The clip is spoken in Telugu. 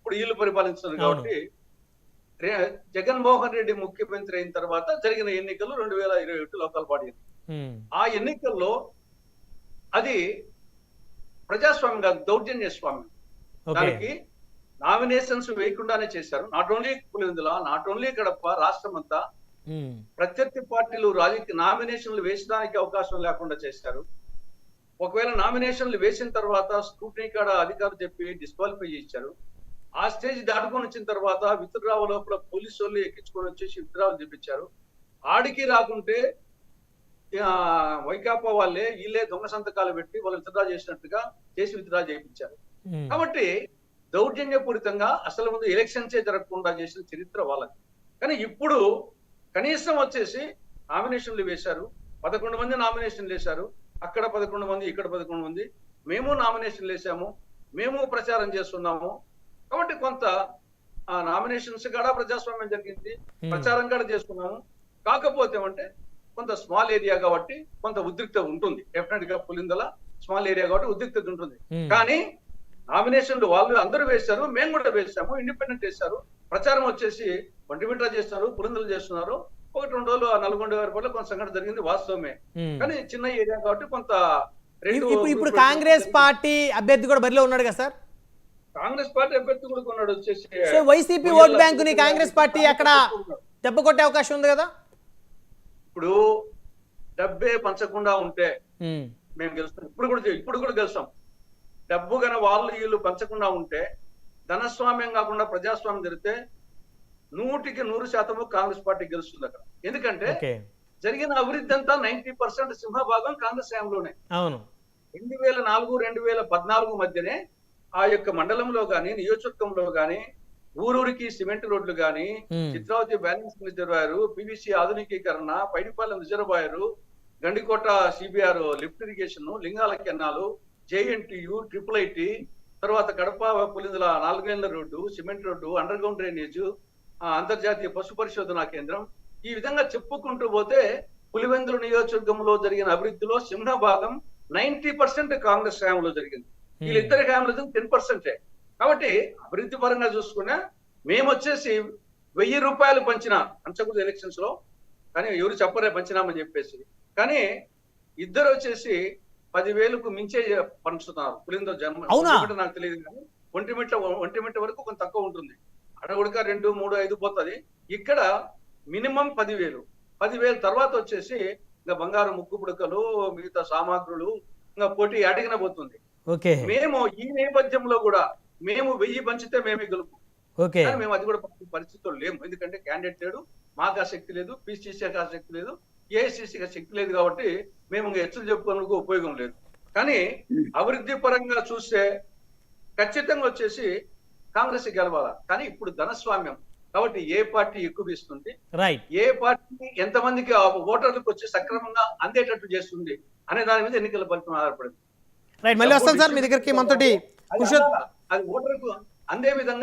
ఇప్పుడు వీళ్ళు పరిపాలిస్తున్నారు కాబట్టి జగన్మోహన్ రెడ్డి ముఖ్యమంత్రి అయిన తర్వాత జరిగిన ఎన్నికలు 2021 లోకల్ బాడీ. ఆ ఎన్నికల్లో అది ప్రజాస్వామ్యం కాదు, దౌర్జన్య స్వామ్యం. దానికి నామినేషన్స్ వేయకుండానే చేశారు. Not only Pulivendula, not only Kadapa, రాష్ట్రం అంతా ప్రత్యర్థి పార్టీలు రాజకీయ నామినేషన్లు వేసడానికి అవకాశం లేకుండా చేశారు. ఒకవేళ నామినేషన్లు వేసిన తర్వాత స్క్రూటినీ కాడ అధికారులు చెప్పి డిస్క్వాలిఫై చేశారు. ఆ స్టేజ్ దాటుకొని వచ్చిన తర్వాత విత్డ్రావ లోపల పోలీసు వాళ్ళు ఎక్కించుకొని వచ్చేసి విత్డ్రావల్ చేపించారు. ఆడికి రాకుంటే వైకాపా వాళ్ళే వీళ్ళే దొంగ సంతకాలు పెట్టి వాళ్ళు విత్డ్రా చేసినట్టుగా చేసి విత్డ్రా చేయించారు. కాబట్టి దౌర్జన్యపూరితంగా అసలు ముందు ఎలక్షన్సే జరగకుండా చేసిన చరిత్ర వాళ్ళకి. కానీ ఇప్పుడు కనీసం వచ్చేసి నామినేషన్లు వేశారు. 11 మంది నామినేషన్లు వేశారు. అక్కడ 11 మంది, ఇక్కడ 11 మంది. మేము నామినేషన్లు వేసాము, మేము ప్రచారం చేస్తున్నాము. కాబట్టి కొంత నామినేషన్స్ కూడా ప్రజాస్వామ్యం జరిగింది, ప్రచారం కూడా చేసుకున్నాము. కాకపోతే అంటే కొంత స్మాల్ ఏరియా కాబట్టి కొంత ఉద్రిక్తత ఉంటుంది. డెఫినెట్ గా పులిందల స్మాల్ ఏరియా కాబట్టి ఉద్రిక్తత ఉంటుంది. కానీ నామినేషన్లు వాళ్ళు అందరూ వేశారు, మేము కూడా వేసాము, ఇండిపెండెంట్ వేశారు. ప్రచారం వచ్చేసి ఒంటిమిట్ట చేస్తున్నారు, పులిందలు చేస్తున్నారు. 1-2 రోజులు నల్గొండ ఏర్పాట్లో కొంత సంఘటన జరిగింది, వాస్తవమే. కానీ చిన్న ఏరియా కాబట్టి కొంత ఇప్పుడు కాంగ్రెస్ పార్టీ అభ్యర్థి కూడా బరిలో ఉన్నాడు కదా సార్? కాంగ్రెస్ పార్టీ అభ్యర్థి కూడా కొన్నాడు వచ్చేసి. వైసీపీ ఓట్ బ్యాంకు ని కాంగ్రెస్ పార్టీ అక్కడ దెబ్బ కొట్టే అవకాశం ఉంది కదా? ఇప్పుడు డబ్బే పంచకుండా ఉంటే మేము గెలుస్తాం. ఇప్పుడు కూడా గెలుస్తాం. డబ్బు గన వాళ్ళు వీళ్ళు పంచకుండా ఉంటే, ధనస్వామ్యం కాకుండా ప్రజాస్వామ్యం జరిగితే 100% కాంగ్రెస్ పార్టీ గెలుస్తుంది అక్కడ. ఎందుకంటే జరిగిన అభివృద్ధి అంతా 90% సింహభాగం కాంగ్రెస్ హయాంలోనే. 2004, 2014 మధ్యనే ఆ యొక్క మండలంలో గాని, నియోజకవర్గంలో గాని, ఊరూరికి సిమెంట్ రోడ్లు గాని, చిత్రావతి బ్యాలెన్స్ రిజర్వాయర్, పివిసి ఆధునికీకరణ, Paidipalem reservoir, Gandikota CBR lift irrigation, Lingala canal, JNTU, IIIT, తర్వాత కడప పులిందుల 4 లేన్ల road, cement road, underground drainage, అంతర్జాతీయ పశు పరిశోధనా కేంద్రం. ఈ విధంగా చెప్పుకుంటూ పోతే పులివెందుల నియోజకవర్గంలో జరిగిన అభివృద్ధిలో సింహభాగం 90% కాంగ్రెస్ హయాంలో జరిగింది. వీళ్ళిద్దరి హయాంలో 10%. కాబట్టి అభివృద్ధి పరంగా చూసుకున్నా మేము వచ్చేసి 1000 రూపాయలు పంచిన పంచకూడదు ఎలక్షన్స్ లో, కానీ ఎవరు చెప్పరే పంచినామని చెప్పేసి. కానీ ఇద్దరు వచ్చేసి 10,000కు మించే పంచుతున్నారు. పులిందో జన్మ నాకు తెలియదు, కానీ ఒంటిమిట్ట వరకు కొంత తక్కువ ఉంటుంది. అడగుడక 2, 3, 5 పోతుంది. ఇక్కడ మినిమం 10,000 తర్వాత వచ్చేసి ఇంకా బంగారు ముక్కు పుడకలు, మిగతా సామాగ్రులు, ఇంకా పోటీ అడిగిన పోతుంది. మేము ఈ నేపథ్యంలో కూడా మేము 1000 పంచితే మేమే గెలుపు. మేము అది కూడా పరిస్థితుల్లో లేము. ఎందుకంటే క్యాండిడేట్ లేడు, మాకు ఆ శక్తి లేదు, పిసిసికి ఆ శక్తి లేదు, ఏఐసిసికి ఆ శక్తి లేదు. కాబట్టి మేము ఇంకా హెచ్చులు చెప్పుకోవడానికి ఉపయోగం లేదు. కానీ అభివృద్ధి పరంగా చూస్తే ఖచ్చితంగా వచ్చేసి కాంగ్రెస్ గెలవాలా. కానీ ఇప్పుడు ధనస్వామ్యం కాబట్టి ఏ పార్టీ ఎక్కువ ఇస్తుంది, ఏ పార్టీ ఎంతమందికి ఓటర్లకు వచ్చి సక్రమంగా అందేటట్టు చేస్తుంది అనే దాని మీద ఎన్నికల ఫలితం ఆధారపడింది. మళ్ళీ వస్తాం సార్ మీ దగ్గరికి. మనతోటి అది ఓటర్కు అందే విధంగా